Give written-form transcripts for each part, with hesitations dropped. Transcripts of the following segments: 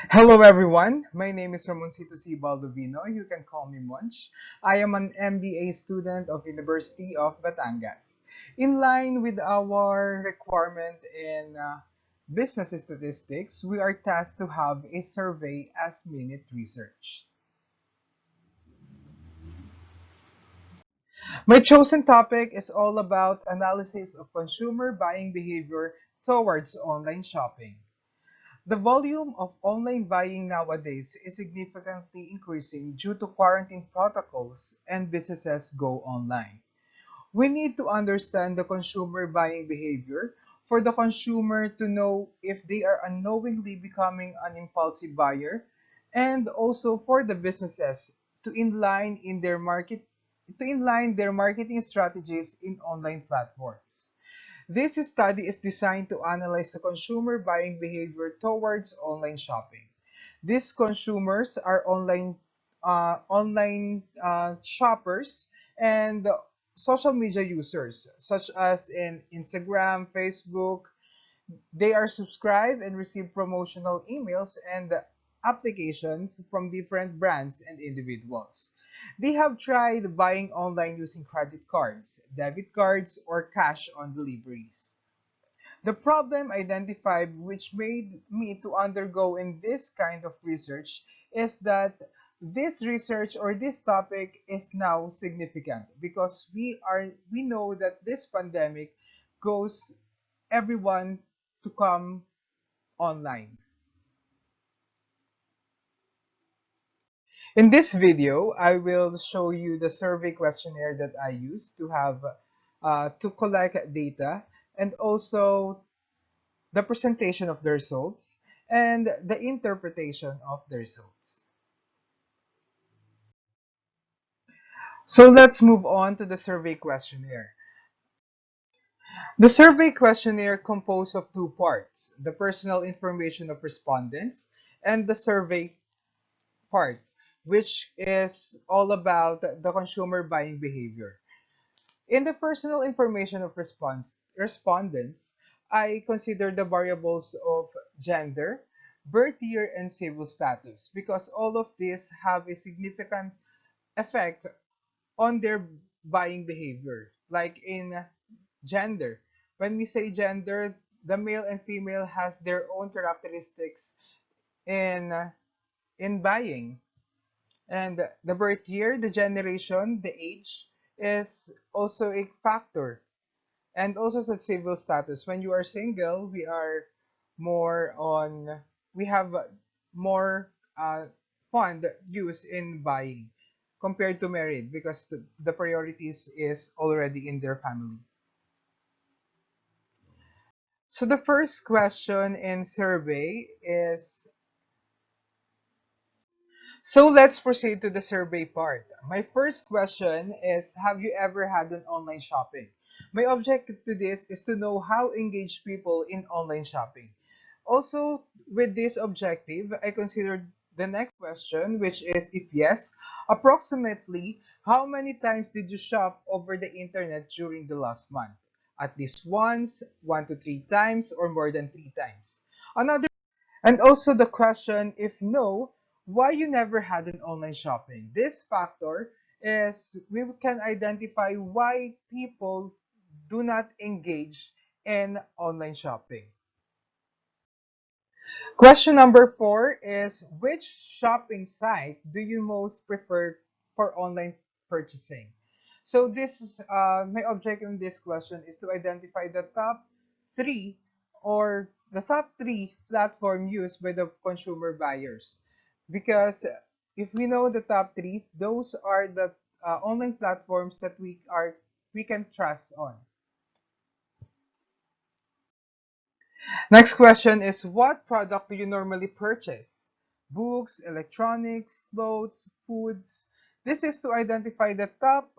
Hello everyone, my name is Ramoncito C. Baldovino. You can call me Munch. I am an MBA student of University of Batangas. In line with our requirement in business statistics, we are tasked to have a survey as minute research. My chosen topic is all about analysis of consumer buying behavior towards online shopping. The volume of online buying nowadays is significantly increasing due to quarantine protocols and businesses go online. We need to understand the consumer buying behavior for the consumer to know if they are unknowingly becoming an impulsive buyer, and also for the businesses to inline their marketing strategies in online platforms. This study is designed to analyze the consumer buying behavior towards online shopping. These consumers are online shoppers and social media users, such as in Instagram, Facebook. They are subscribed and receive promotional emails and applications from different brands and individuals. They have tried buying online using credit cards, debit cards, or cash on deliveries. The problem identified which made me to undergo in this kind of research is that this research or this topic is now significant because we know that this pandemic goes everyone to come online. In this video, I will show you the survey questionnaire that I use to have to collect data, and also the presentation of the results and the interpretation of the results. So let's move on to the survey questionnaire. The survey questionnaire composed of two parts: the personal information of respondents and the survey part, which is all about the consumer buying behavior. In the personal information of respondents, I consider the variables of gender, birth year, and civil status because all of these have a significant effect on their buying behavior. Like in gender, when we say gender, the male and female has their own characteristics in buying. And the birth year, the generation, the age is also a factor. And also the civil status. When you are single, more on we have more fund use in buying compared to married because the priorities is already in their family. So the first question in survey is, so let's proceed to the survey part. My first question is, have you ever had an online shopping? My objective to this is to know how engaged people in online shopping. Also, with this objective, I considered the next question, which is, if yes, approximately how many times did you shop over the internet during the last month? At least once, 1 to 3 times, or more than 3 times. Another And also the question, if no, why you never had an online shopping? This factor is we can identify why people do not engage in online shopping. Question number 4 is, which shopping site do you most prefer for online purchasing? So this is my objective in this question is to identify the top three or the top three platform used by the consumer buyers. Because if we know the top three, those are the online platforms that we can trust on. Next question is, what product do you normally purchase? Books, electronics, clothes, foods. This is to identify the top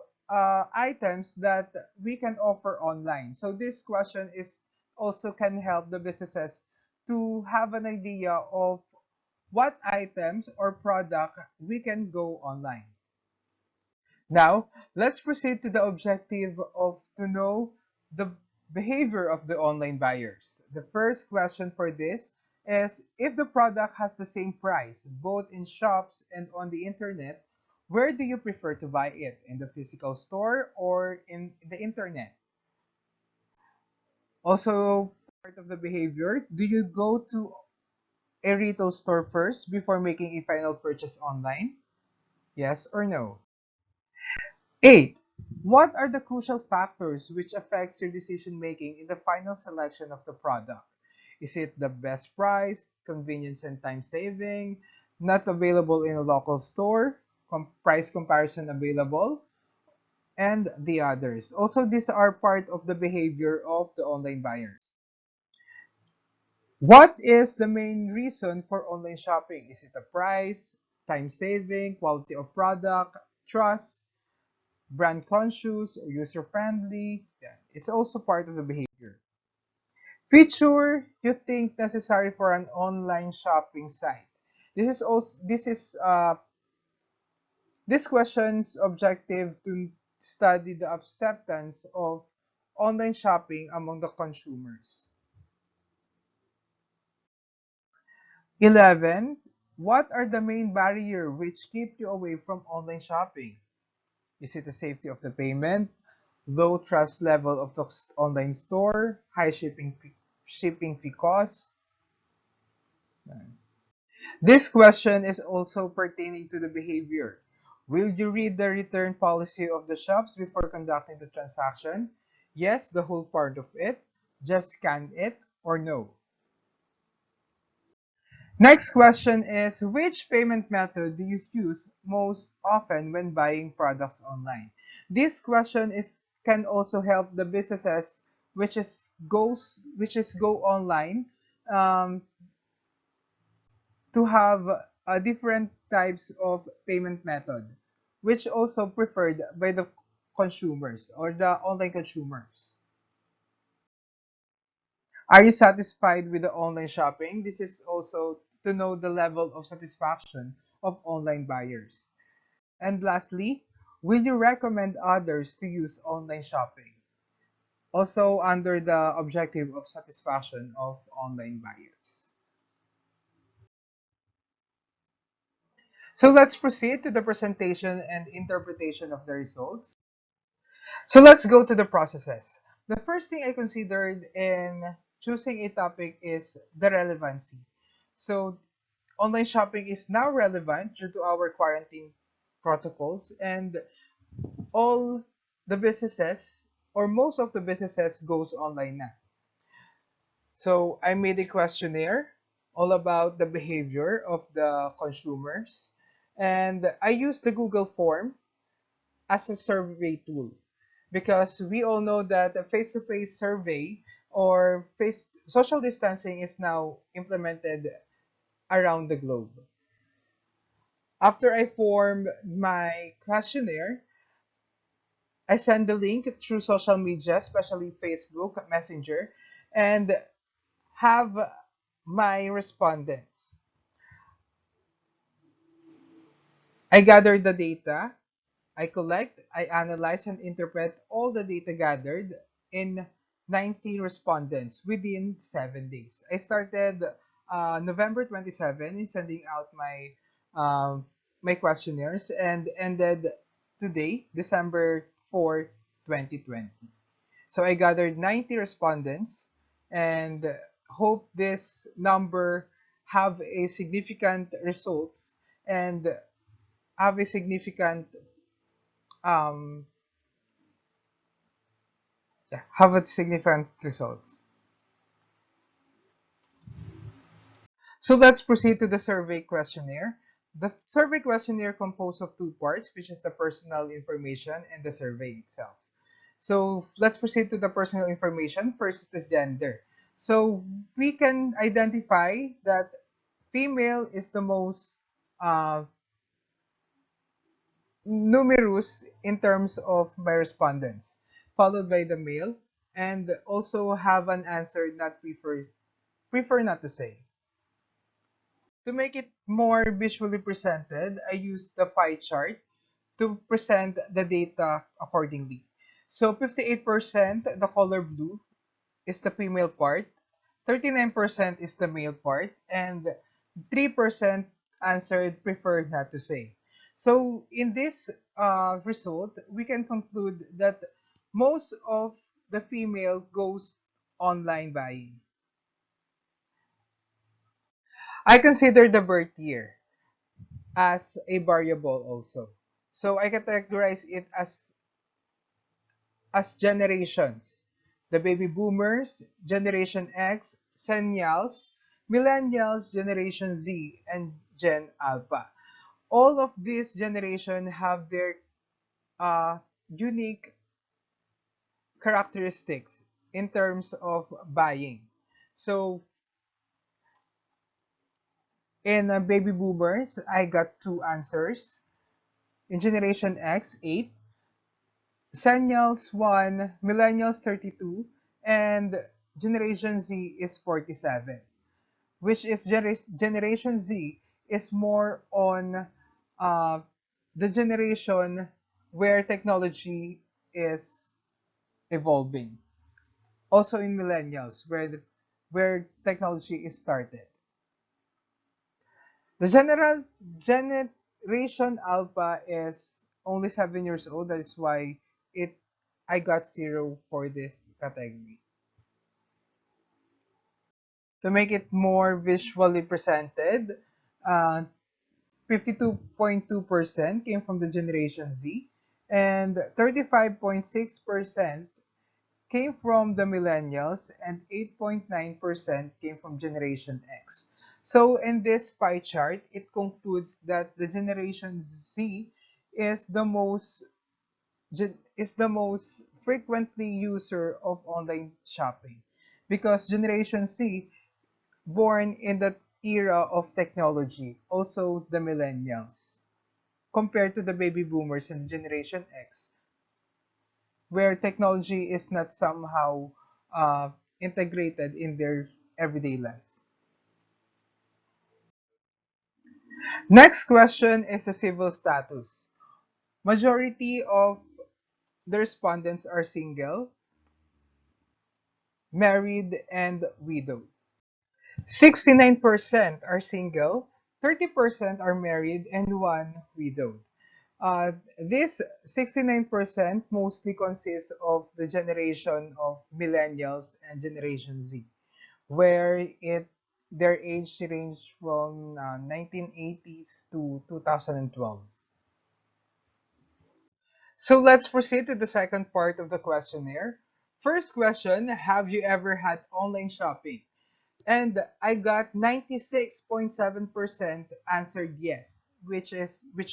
items that we can offer online. So this question is also can help the businesses to have an idea of what items or product we can go online. Now, let's proceed to the objective of to know the behavior of the online buyers. The first question for this is if the product has the same price both in shops and on the internet, where do you prefer to buy it? In the physical store or in the internet? Also, part of the behavior, do you go to a retail store first before making a final purchase online? Yes or no? 8. What are the crucial factors which affects your decision making in the final selection of the product? Is it the best price, convenience and time saving, not available in a local store, price comparison available, and the others? Also, these are part of the behavior of the online buyers. What is the main reason for online shopping? Is it the price, time saving, quality of product, trust, brand conscious, or user friendly? Yeah, it's also part of the behavior. Feature you think necessary for an online shopping site. This question's objective to study the acceptance of online shopping among the consumers. 11. What are the main barriers which keep you away from online shopping? Is it the safety of the payment, low trust level of the online store, high shipping fee costs? This question is also pertaining to the behavior. Will you read the return policy of the shops before conducting the transaction? Yes, the whole part of it. Just scan it or no. Next question is, which payment method do you use most often when buying products online? This question is can also help the businesses which is go online um, to have different types of payment method, which also preferred by the consumers or the online consumers. Are you satisfied with the online shopping? This is also to know the level of satisfaction of online buyers. And lastly, will you recommend others to use online shopping? Also under the objective of satisfaction of online buyers. So let's proceed to the presentation and interpretation of the results. So let's go to the processes. The first thing I considered in choosing a topic is the relevancy. So online shopping is now relevant due to our quarantine protocols, and all the businesses or most of the businesses goes online now. So I made a questionnaire all about the behavior of the consumers, and I used the Google form as a survey tool because we all know that a face-to-face survey or social distancing is now implemented around the globe. After I formed my questionnaire, I send the link through social media, especially Facebook Messenger, and have my respondents. I gather the data, I collect, I analyze, and interpret all the data gathered in 90 respondents within 7 days. I started November 27 in sending out my questionnaires and ended today, December 4, 2020. So I gathered 90 respondents and hope this number have a significant results and have a significant um, yeah, have a significant results. So let's proceed to the survey questionnaire. The survey questionnaire composed of two parts, which is the personal information and the survey itself. So let's proceed to the personal information. First is the gender. So we can identify that female is the most uh, numerous in terms of my respondents, followed by the male, and also have an answer not prefer not to say. To make it more visually presented, I use the pie chart to present the data accordingly. So 58% the color blue is the female part, 39% is the male part, and 3% answered prefer not to say. So in this result, we can conclude that most of the female goes online buying. I consider the birth year as a variable also. So I categorize it as generations. The baby boomers, Generation X, Senials, Millennials, Generation Z, and Gen Alpha. All of these generation have their uh, unique characteristics in terms of buying. So in baby boomers, I got two answers. In Generation X, 8, Senials 1, Millennials 32, and Generation Z is 47, which is Generation Z is more on uh, the generation where technology is evolving. Also in millennials, where technology is started. The generation alpha is only 7 years old. That is why it I got zero for this category. To make it more visually presented, 52.2% came from the Generation Z, and 35.6% came from the millennials, and 8.9% came from Generation X. So in this pie chart, it concludes that the Generation Z is the most frequently user of online shopping, because Generation Z born in the era of technology, also the millennials, compared to the baby boomers and Generation X, where technology is not somehow uh, integrated in their everyday life. Next question is the civil status. Majority of the respondents are single, married, and widowed. 69% are single, 30% are married, and one widowed. This 69% mostly consists of the generation of millennials and Generation Z, where their age range from 1980s to 2012. So let's proceed to the second part of the questionnaire. First question, have you ever had online shopping? And I got 96.7% answered yes, which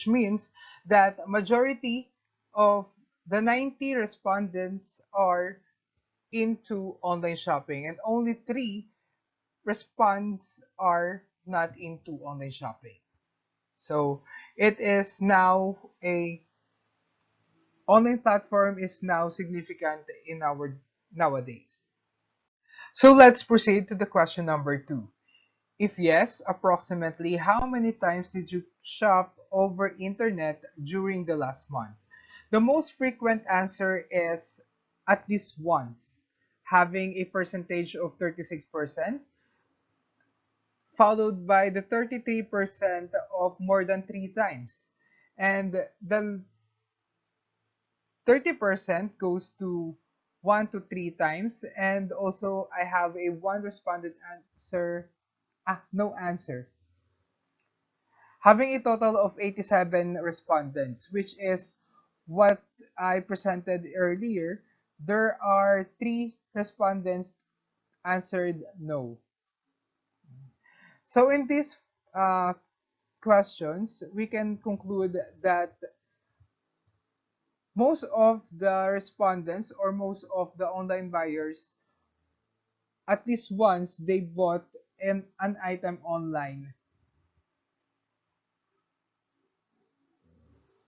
means that majority of the 90 respondents are into online shopping, and only 3 response are not into online shopping. So it is now a online platform is now significant in our nowadays. So let's proceed to the question number 2. If yes, approximately how many times did you shop over internet during the last month? The most frequent answer is at least once, having a percentage of 36%, followed by the 33% of more than 3 times. And the 30% goes to 1 to 3 times. And also, I have a one responded answer, no answer, having a total of 87 respondents, which is what I presented earlier. There are 3 respondents answered no. So in these uh, questions, we can conclude that most of the respondents or most of the online buyers, at least once they bought an item online.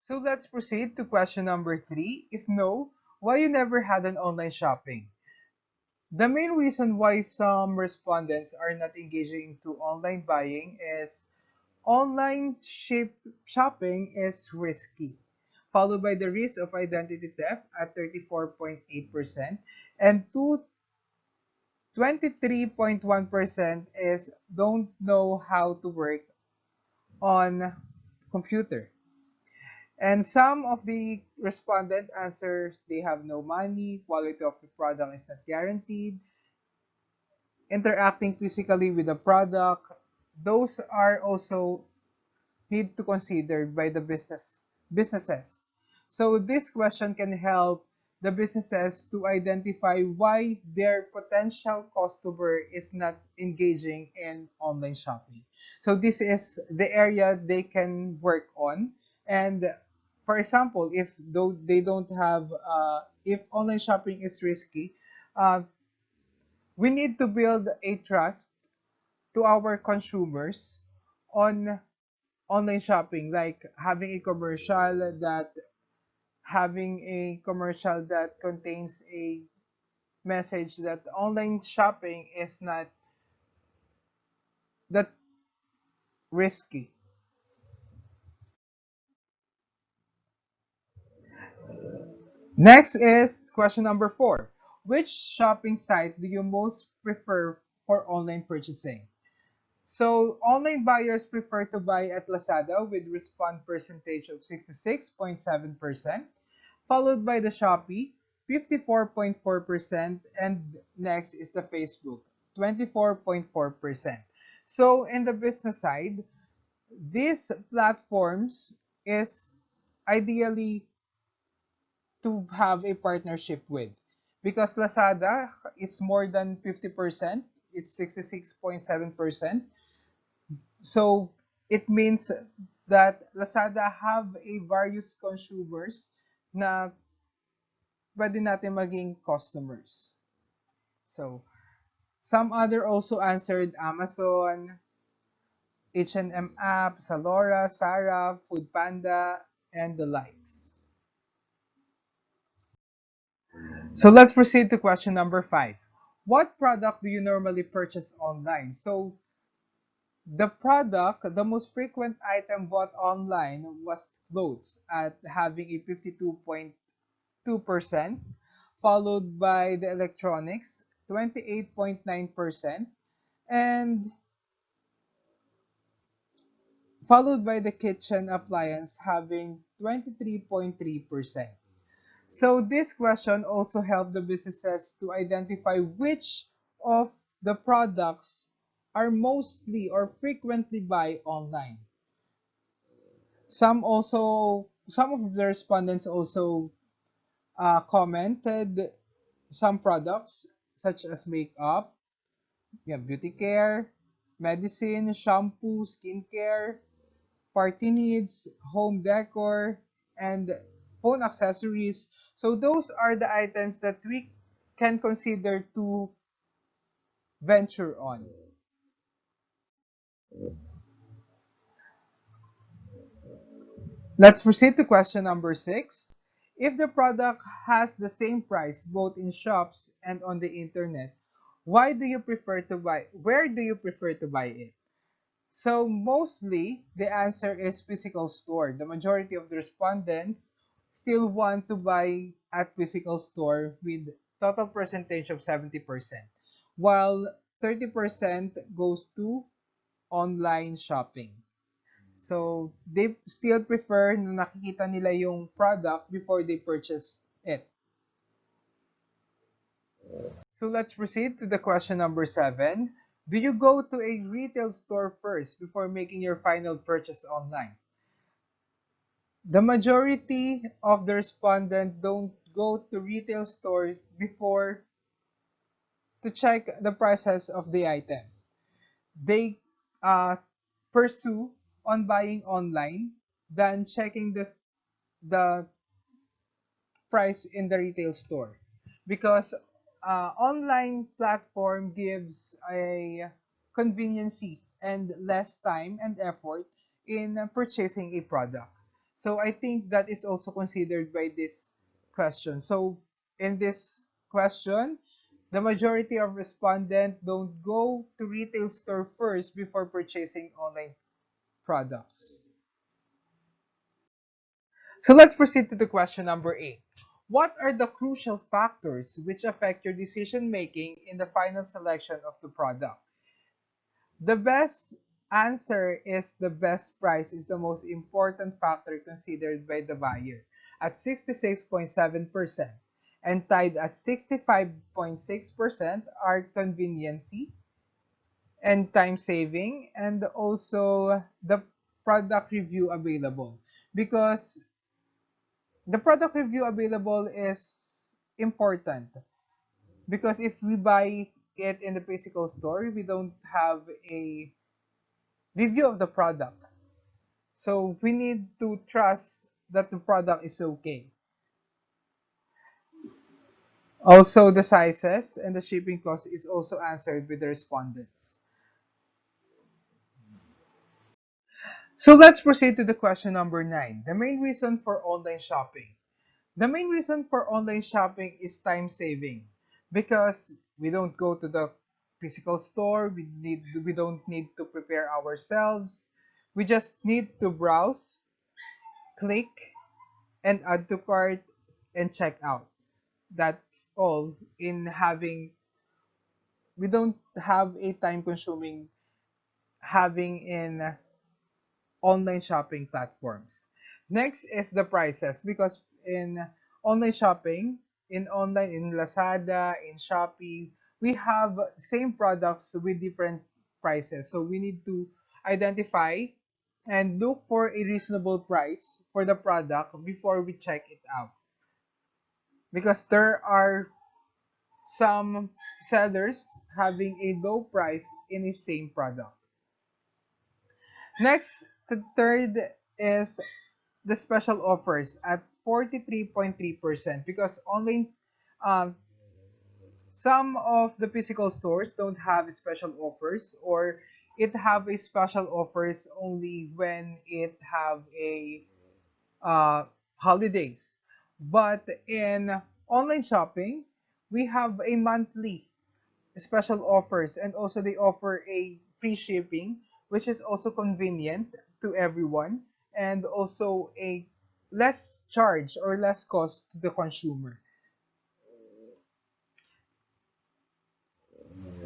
So let's proceed to question number 3. If no, why you never had an online shopping? The main reason why some respondents are not engaging into online buying is shopping is risky, followed by the risk of identity theft at 34.8%, and 23.1% is don't know how to work on computer. And some of the respondent answers they have no money, quality of the product is not guaranteed, interacting physically with the product. Those are also need to consider by the businesses. So this question can help the businesses to identify why their potential customer is not engaging in online shopping. So this is the area they can work on. And for example, if though they don't have, if online shopping is risky, uh, we need to build a trust to our consumers on online shopping, like having a commercial that contains a message that online shopping is not that risky. Next is question number 4. Which shopping site do you most prefer for online purchasing? So online buyers prefer to buy at Lazada with respond percentage of 66.7%, followed by the Shopee, 54.4%, and next is the Facebook, 24.4%. So in the business side, these platforms is ideally to have a partnership with, because Lazada is more than 50%, it's 66.7%. So it means that Lazada have a various consumers na pwede natin maging customers. So some other also answered Amazon, H&M app, Zalora, Sarah, Foodpanda, and the likes. So let's proceed to question number 5. What product do you normally purchase online? So the most frequent item bought online was clothes at having a 52.2%, followed by the electronics, 28.9%, and followed by the kitchen appliance having 23.3%. So this question also helped the businesses to identify which of the products are mostly or frequently buy online. Some of the respondents also commented some products such as makeup, yeah, beauty care, medicine, shampoo, skincare, party needs, home decor, and phone accessories. So those are the items that we can consider to venture on. Let's proceed to question number 6. If the product has the same price both in shops and on the internet, where do you prefer to buy it? So mostly the answer is physical store. The majority of the respondents still want to buy at physical store with total percentage of 70%, while 30% goes to online shopping. So they still prefer na nakikita nila yung product before they purchase it. So let's proceed to the question number 7. Do you go to a retail store first before making your final purchase online? The majority of the respondents don't go to retail stores before to check the prices of the item. They pursue on buying online than checking the price in the retail store, because online platform gives a conveniency and less time and effort in purchasing a product. So I think that is also considered by this question. So in this question, the majority of respondents don't go to retail store first before purchasing online products. So let's proceed to the question number 8. What are the crucial factors which affect your decision making in the final selection of the product? The best answer is the best price is the most important factor considered by the buyer at 66.7%, and tied at 65.6% are conveniency and time saving, and also the product review available, because the product review available is important, because if we buy it in the physical store, we don't have a review of the product. So we need to trust that the product is okay. Also, the sizes and the shipping cost is also answered with the respondents. So let's proceed to the question number 9. The main reason for online shopping. The main reason for online shopping is time saving, because we don't go to the physical store, we don't need to prepare ourselves. We just need to browse, click, and add to cart and check out. That's all. In having We don't have a time consuming having in online shopping platforms. Next is the prices, because in online shopping, in Lazada, in Shopee, we have same products with different prices. So we need to identify and look for a reasonable price for the product before we check it out. Because there are some sellers having a low price in the same product. Next, the third is the special offers at 43.3%, because online um, some of the physical stores don't have special offers, or it have a special offers only when it have a holidays. But in online shopping, we have a monthly special offers, and also they offer a free shipping, which is also convenient to everyone, and also a less charge or less cost to the consumer.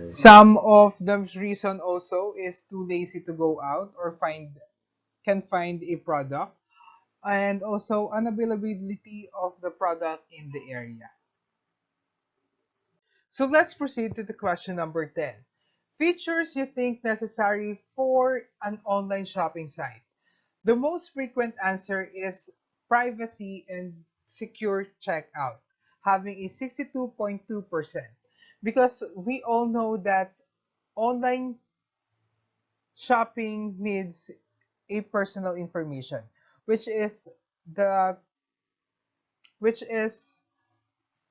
Some of the reason also is too lazy to go out or find a product, and also unavailability of the product in the area. So let's proceed to the question number 10. Features you think necessary for an online shopping site. The most frequent answer is privacy and secure checkout, having a 62.2%. Because we all know that online shopping needs a personal information, which is the which is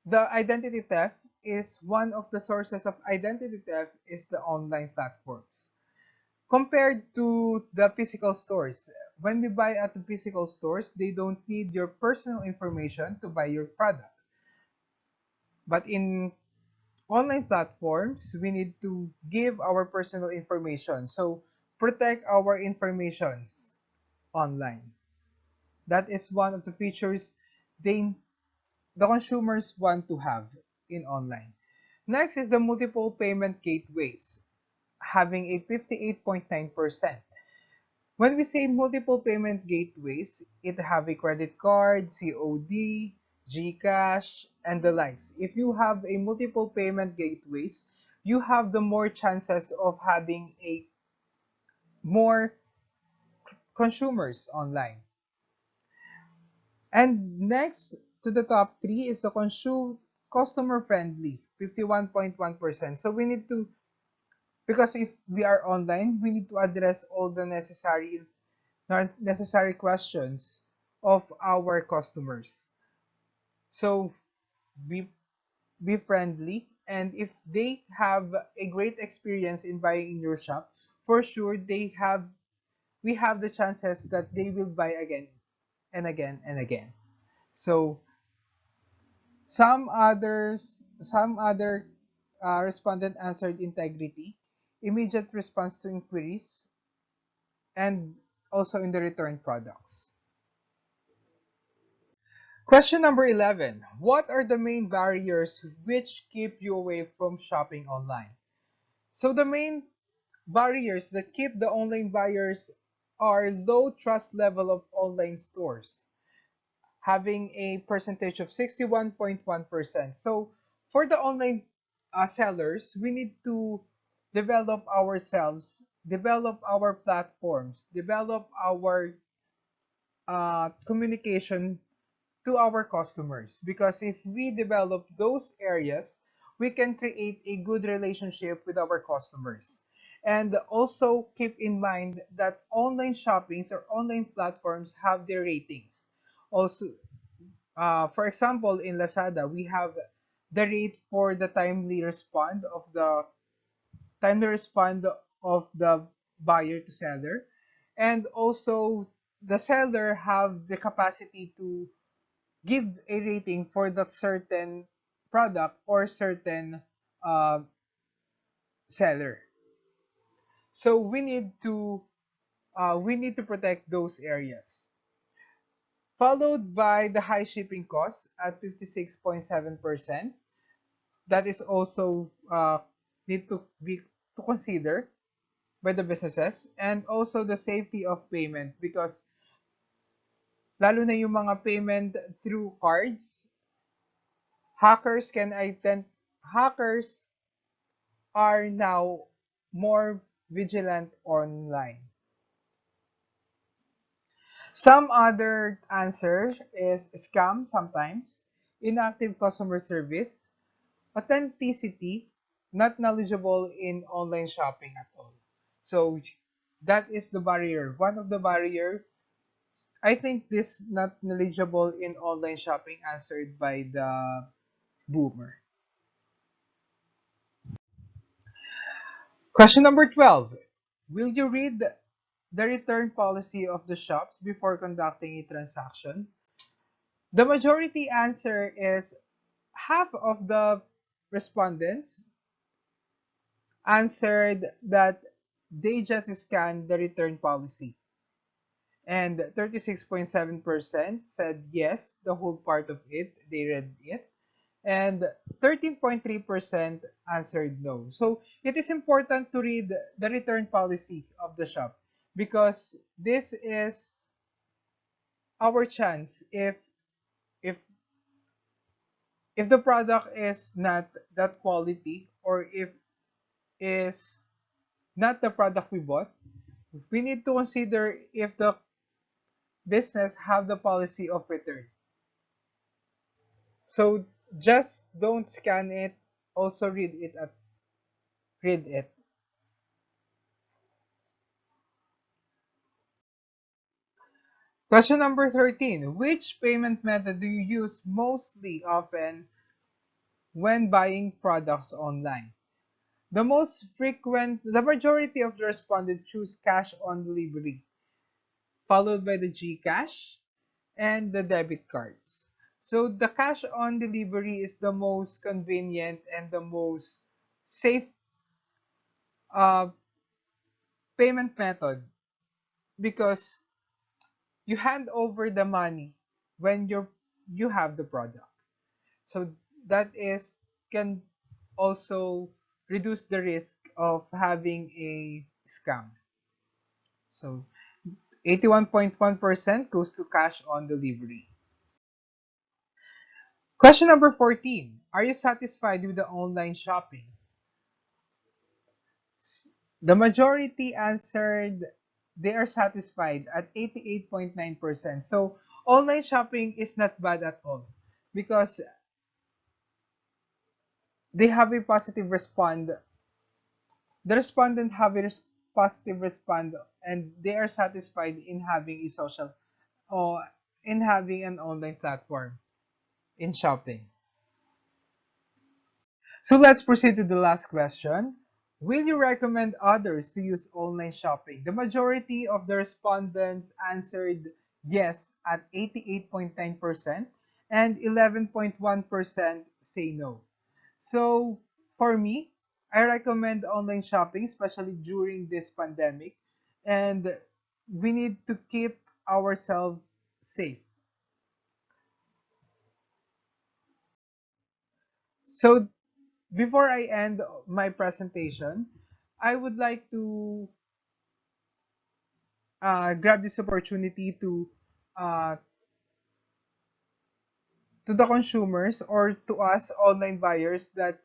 the identity theft. Is one of the sources of identity theft is the online platforms. Compared to the physical stores, when we buy at the physical stores, they don't need your personal information to buy your product. But in online platforms, we need to give our personal information. So protect our informations online. That is one of the features they the consumers want to have in online. Next is the multiple payment gateways, having a 58.9%. When we say multiple payment gateways, it have a credit card, COD, GCash, and the likes. If you have a multiple payment gateways, you have the more chances of having a more consumers online. And next to the top three is the customer friendly, 51.1%. So we need to, because if we are online, we need to address all the necessary questions of our customers. So be be friendly, and if they have a great experience in buying in your shop, for sure we have the chances that they will buy again and again and again. So some other respondent answered integrity, immediate response to inquiries, and also in the return products. Question number 11. What are the main barriers which keep you away from shopping online? So the main barriers that keep the online buyers are low trust level of online stores, having a percentage of 61.1%. So for the online sellers, we need to develop ourselves, develop our platforms, develop our communication to our customers. Because if we develop those areas, we can create a good relationship with our customers. And also keep in mind that online shoppings or online platforms have their ratings. Also, for example, in Lazada, we have the rate for the timely respond of the buyer to seller, and also the seller have the capacity to give a rating for that certain product or certain uh, seller. So we need to protect those areas. Followed by the high shipping costs at 56.7%. That is also need to be to consider by the businesses, and also the safety of payment, because lalo na yung mga payment through cards, hackers can hackers are now more vigilant online. Some other answer is scam sometimes, inactive customer service, authenticity, not knowledgeable in online shopping at all. So that is the barrier. One of the barrier, I think this not knowledgeable in online shopping answered by the boomer. Question number 12. Will you read the return policy of the shops before conducting a transaction? The majority answer is half of the respondents answered that they just scanned the return policy. And 36.7% said yes, the whole part of it, they read it. And 13.3% answered no. So it is important to read the return policy of the shop, because this is our chance if if the product is not that quality, or if is not the product we bought, we need to consider if the business have the policy of return. So just don't scan it, also read it. Question number 13. Which payment method do you use mostly often when buying products online? The majority of the respondents choose cash on delivery, followed by the GCash and the debit cards. So the cash on delivery is the most convenient and the most safe uh, payment method, because you hand over the money when you have the product. So that is can also reduce the risk of having a scam. So 81.1% goes to cash on delivery. Question number 14. Are you satisfied with the online shopping? The majority answered they are satisfied at 88.9%. So online shopping is not bad at all, because they have a positive respond. The respondent have a positive respond, and they are satisfied in having a social or in having an online platform in shopping. So let's proceed to the last question. Will you recommend others to use online shopping? The majority of the respondents answered yes at 88.9%, and 11.1% say no. So for me, I recommend online shopping, especially during this pandemic, and we need to keep ourselves safe. So before I end my presentation, I would like grab this opportunity uh, to the consumers or to us online buyers that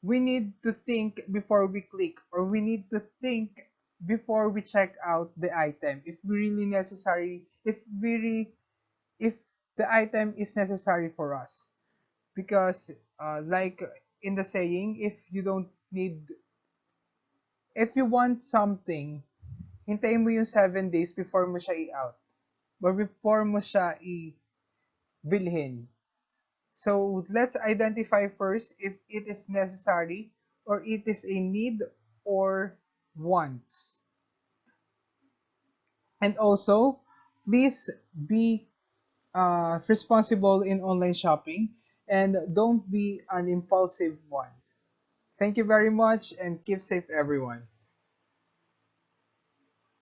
we need to think before we click, or we need to think before we check out the item if we really necessary, if the item is necessary for us. Because like in the saying, if you want something, hintayin mo yung 7 days before mo siya i-out or before mo siya i-bilhin. So let's identify first if it is necessary or it is a need or wants. And also, please be responsible in online shopping and don't be an impulsive one. Thank you very much and keep safe, everyone.